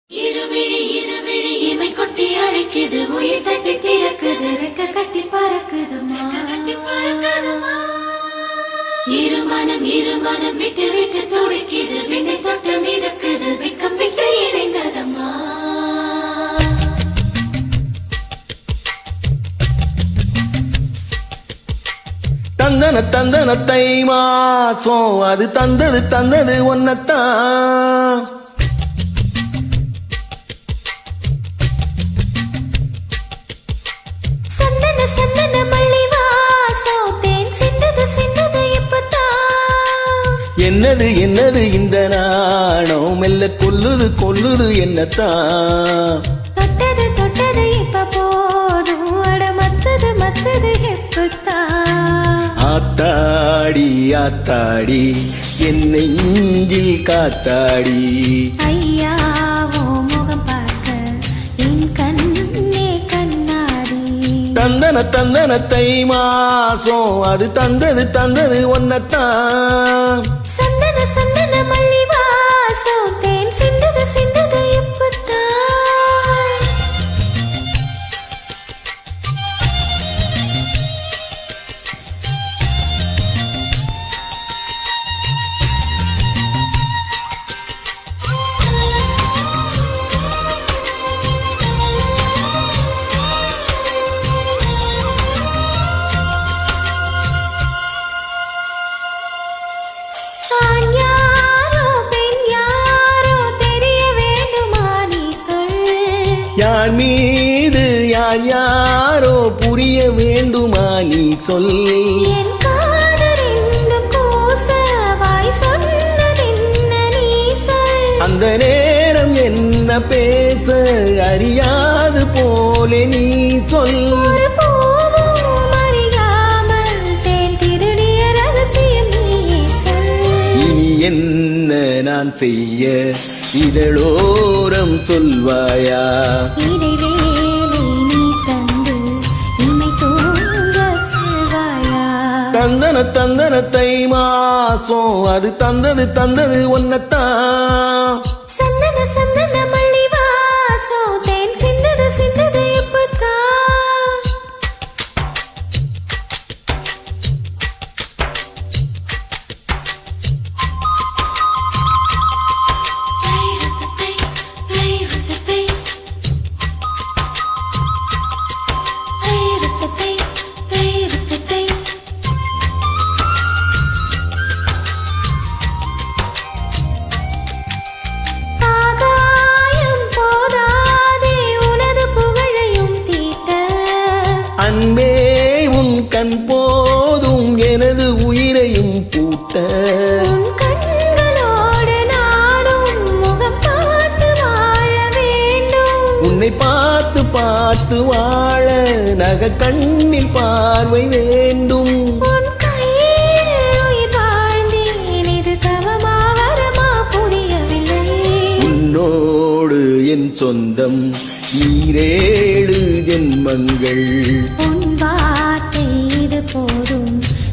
இருவிழி இருவிழி இமை கொட்டி அழைக்குது, உயிர் தட்டி திறக்குது, ரெக்க கட்டி பறக்குதுமா. இருமனம் இருமனம் விட்டு விட்டு துடிக்குது, விண்ணை தொட்டு மிதக்குது, வெக்கம் விட்டு இணைந்ததம்மா. தந்தன தந்தன தை மாசம் அது தந்தது தந்தது ஒன்னத்தான். சந்தன சந்தன மல்லி வாசம் தேன் சிந்தது சிந்தது இப்பதான். என்னது என்னது இந்த நாணம் மெல்ல கொல்லுது கொல்லுது என்னத்தான். தொட்டது தொட்டது இப்ப போதும், அட மத்தது மத்தது எப்பத்தான். ஆத்தாடி ஆத்தாடி என் நெஞ்சில் காத்தாடி. ஐயா ஓ முகம் பார்க்க என் கண்ணே கண்ணாடி. தந்தன தந்தன தை மாசம் அது தந்தது தந்தது ஒன்னத்தான். சந்தன சந்தன மல்லி வாசம் தேன் சிந்தது சிந்தது இப்பத்தான். ஆண் யாரோ பெண் யாரோ தெரிய வேண்டுமா நீ சொல். யார் மீது யார் யாரோ புரிய வேண்டுமா நீ சொல். என் காதல் ரெண்டும் கூச வாய் சொன்னதென்ன நீ சொல். அந்த நேரம் என்ன பேச அறியாது போலே நீ சொல். ஒரு பூவும் அறியாமல் தேன் திருடிய ரகசியம் நீயே சொல். இனி என்ன நான் செய்ய இதழோரம் சொல்வாயா. இடைவேளை நீ தந்து இமை தூங்க செல்வாயா. தந்தன தந்தன தை மாசம் அது தந்தது தந்தது ஒன்னத்தான். சந்தன சந்தன மல்லி வாசம் தேன் சிந்தது சிந்தது இப்பத்தான். ஆகாயம் போதாதே உனது புகழையும் தீட்ட. அன்பே உன் கண் போதும் எனது உயிரையும் பூட்ட. உன் கண்களோடு நானும் முகம் பார்த்து வாழ வேண்டும். உன்னை பார்த்து பார்த்து வாழ நக கண்ணில் பார்வை வேண்டும். உன் கையில் உயிர் வாழ்ந்தேன், இது தவமா வரமா புரியவில்லை. உன்னோடு என் சொந்தம் ஈரேழு ஜென்மங்கள். உன் வார்த்தை இது போதும்,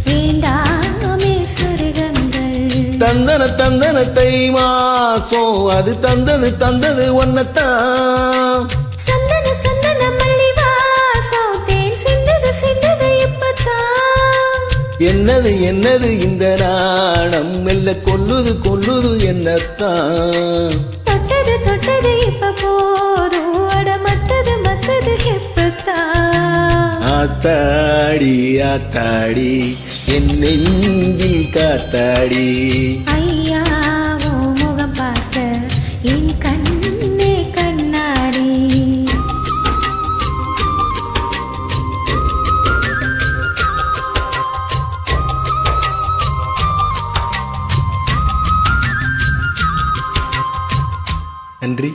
வேண்டாமே சொர்க்கங்கள். தந்தன தந்தன தை மாசம் அது தந்தது தந்தது ஒன்னத்தான். சந்தன சந்தன மல்லி வாசம் தேன் சிந்தது சிந்தது இப்பத்தான். என்னது என்னது இந்த நாணம் மெல்ல கொல்லுது கொல்லுது என்னத்தான். தொட்டது தொட்டது இப்ப போதும், அட மத்தது மத்தது எப்பத்தான். ஆத்தாடி ஆத்தாடி என் நெஞ்சில் காத்தாடி. ஐயா ஓ முகம் பார்க்க என் கண்ணே கண்ணாடி. நன்றி.